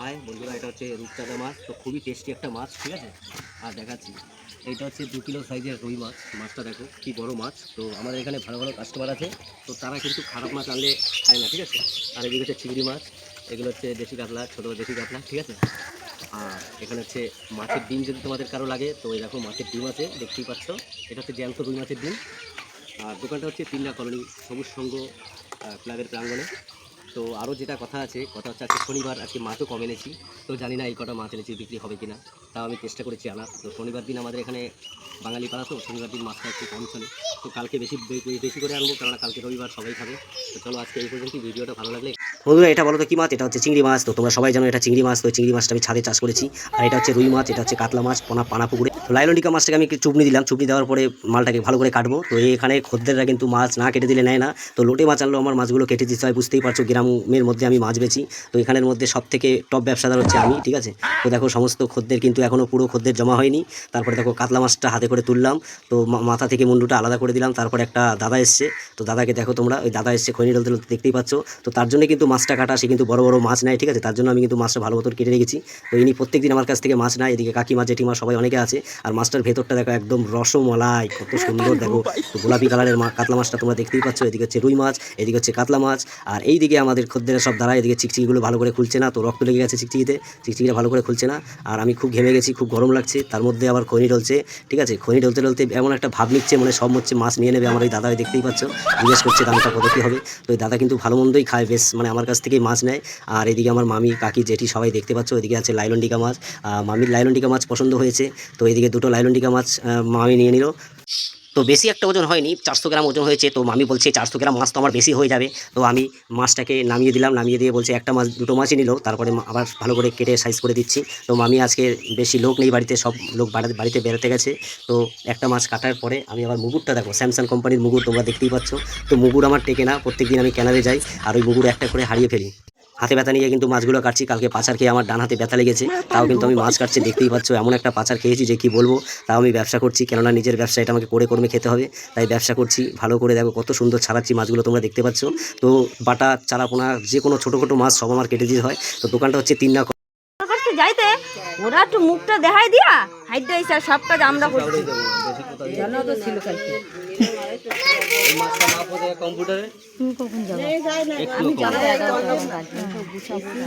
High বন্ধুরা, এটা হচ্ছে রূপচাঁদা মাছ। তো খুবই টেস্টি একটা মাছ, ঠিক আছে। আর দেখাচ্ছি, এইটা হচ্ছে 2 কিলো সাইজের রুই মাছ। মাছটা দেখো কি বড় মাছ। তো আমাদের এখানে ভালো ভালো কাস্টমার আছে, তো তারা কিন্তু খারাপ মাছ আনলে খায় না, ঠিক আছে। আর এদিকে হচ্ছে চিংড়ি মাছ, এগুলো হচ্ছে দেশি কাতলা, ছোটো দেশি কাতলা, ঠিক আছে। আর এখানে হচ্ছে মাছের ডিম, যদি তোমাদের কারো লাগে তো এই দেখো মাছের ডিম আছে, দেখতেই পাচ্ছ। এটা হচ্ছে জ্যান্ত রুই মাছের ডিম। আর দোকানটা হচ্ছে তিনটা কলোনি সবুজ সংঘ ক্লাবের প্রাঙ্গণে। তো আরও যেটা কথা আছে, কথা হচ্ছে আজকে শনিবার, আজকে মাছও কম এনেছি। তো জানি না এই কটা মাছ এনেছি বিক্রি হবে কিনা, তাও আমি চেষ্টা করেছি আনার। তো শনিবার দিন আমাদের এখানে বাঙালি পাড়া, তো শনিবার দিন মাছটা একটু কম চলে। তো কালকে বেশি করে আনবো, কারণ কালকে রবিবার সবাই খাবে। তো চলো আজকে এই পর্যন্ত। ভিডিওটা ভালো লাগলে বন্ধুরা, এটা বলো তো কি মাছ? এটা হচ্ছে চিংড়ি মাছ। তো তোমরা সবাই জানো এটা চিংড়ি মাছ। তো চিংড়ি মাছটা আমি ছাদে চাষ করেছি। আর এটা হচ্ছে রুই মাছ, এটা হচ্ছে কাতলা মাছ পানা পুকুরে। তো লাইলনটিকা মাছটাকে আমি একটু চুপনি দিলাম, চুপনি দেওয়ার পরে মালটাকে ভালো করে কাটবো। তো এখানে খদ্দেররা কিন্তু মাছ না কেটে দিলে নেয় না। তো লোটে মাছ আনলেও আমার মাছগুলো কেটে দিতে হয়, বুঝতেই পারছো গ্রামের মধ্যে আমি মাছ বেচি। তো এখানের মধ্যে সব থেকে টপ ব্যবসাদার হচ্ছে আমি, ঠিক আছে। তো দেখো সমস্ত খদ্দের কিন্তু এখনও পুরো খদ্দের জমা হয়নি। তারপরে দেখো কাতলা মাছটা হাতে করে তুললাম। তো মাথা থেকে মুন্ডুটা আলাদা করে দিলাম। তারপরে একটা দাদা এসছে, তো দাদাকে দেখো তোমরা, ওই দাদা এসছে খৈনি ডলতে দেখতেই পাচ্ছ। তো তার জন্য কিন্তু মাছটা কাটা, সে কিন্তু বড় বড় মাছ নেয়, ঠিক আছে। তার জন্য আমি কিন্তু মাছটা ভালো মতো কেটে রেখেছি। তো ইনি প্রত্যেকদিন আমার কাছ থেকে মাছ নেয়। এদিকে কাকিমা জেঠিমা সবাই অনেকে আছে। আর মাছটার ভেতরটা দেখো একদম রসমলাই, কত সুন্দর দেখো। তো গোলাপি কালারের কাতলা মাছটা তোমরা দেখতেই পাচ্ছ। এদিকে হচ্ছে রুই মাছ, এদিকে হচ্ছে কাতলা মাছ। আর এইদিকে আমাদের খদ্দের সব দাঁড়ায়, এদিকে চিকচিকিগুলো ভালো করে খুলছে না। তো রক্ত লেগে গেছে চিকচিকিতে, চিকচিকিটা ভালো করে খুলছে না। আর আমি খুব ঘেমে গেছি, খুব গরম লাগছে। তার মধ্যে আবার খৈনি ডলছে, ঠিক আছে। খৈনি ডলতে ডলতে এমন একটা ভাব নিচ্ছে, মানে সব হচ্ছে মাছ নিয়ে নেবে। আমার ওই দাদা দেখতেই পাচ্ছ, জিজ্ঞেস করছে দামটা কত কী হবে। তো ওই দাদা কিন্তু ভালো মন্দই খায় বেশ, মানে আমার কাছ থেকেই মাছ নেয়। আর এদিকে আমার মামি কাকি জেঠি সবাই দেখতে পাচ্ছ। ওইদিকে আছে লাইলনটিকা মাছ, মামির লাইলনটিকা মাছ পছন্দ হয়েছে। তো এইদিকে দুটো লাইলনটিকা মাছ মামি নিয়ে নিল। তো বেশি একটা ওজন হয়নি, 400 গ্রাম ওজন হয়েছে। তো মামি বলছে 400 গ্রাম মাছ তো আমার বেশি হয়ে যাবে। তো আমি মাছটাকে নামিয়ে দিলাম, নামিয়ে দিয়ে বলছে একটা মাছ দুটো মাছই নিল। তারপরে আবার ভালো করে কেটে সাইজ করে দিচ্ছি। তো মামি আজকে বেশি লোক নেই বাড়িতে, সব লোক বাড়িতে বেরোতে গেছে। তো একটা মাছ কাটার পরে আমি আবার মুগুরটা দেখো, স্যামসাং কোম্পানির মুগুর, তোমরা দেখতেই পাচ্ছ। তো মুগুর আমার টেকে না, প্রত্যেকদিন আমি কেনারে যাই আর ওই মুগুর একটা করে হারিয়ে ফেলি। হাতে ব্যথা নিয়ে কিন্তু মাছগুলো কাটছি। কালকে পাচার খেয়ে আমার ডান হাতে ব্যথা লেগেছে, তাও কিন্তু আমি মাছ কাটছি, দেখতেই পাচ্ছ। এমন একটা পাচার খেয়েছি যে কি বলবো। তাও আমি ব্যবসা করছি, কেননা নিজের ব্যবসা, এটা আমাকে করে কর্মে খেতে হবে, তাই ব্যবসা করছি। ভালো করে দেখো কত সুন্দর ছাড়াচ্ছি মাছগুলো, তোমরা দেখতে পাচ্ছ। তো বাটা চারাপোনা যে কোনো ছোটো ছোটো মাছ সব আমার কেটে দিতে হয়। তো দোকানটা হচ্ছে 3 যাইতে ওরা একটু মুখটা দেখাই দিয়া হাইট দিয়েছে, আর সব কাজ আমরা করছি। জানো তো ছিল কালকে কম্পিউটারে তুমি কখন যাবে? আমি যাবো 11টা।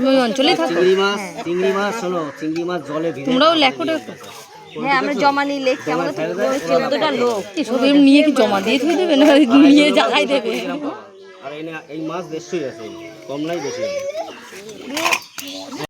ওই অঞ্চলেই থাকো। চিংড়ি মাছ শোনো, চিংড়ি মাছ জলে ভিজে, তোমরাও লেখো লেখো। হ্যাঁ, আমরা জমা নিয়ে লেখছি। আমাদের 14টা লোক এসব নিয়ে কি জমা দিয়ে থুয়ে দেবে না নিয়ে জায়গায় দেবে? আর এই মাছ বেশি আছে, কম নাই বেশি আছে।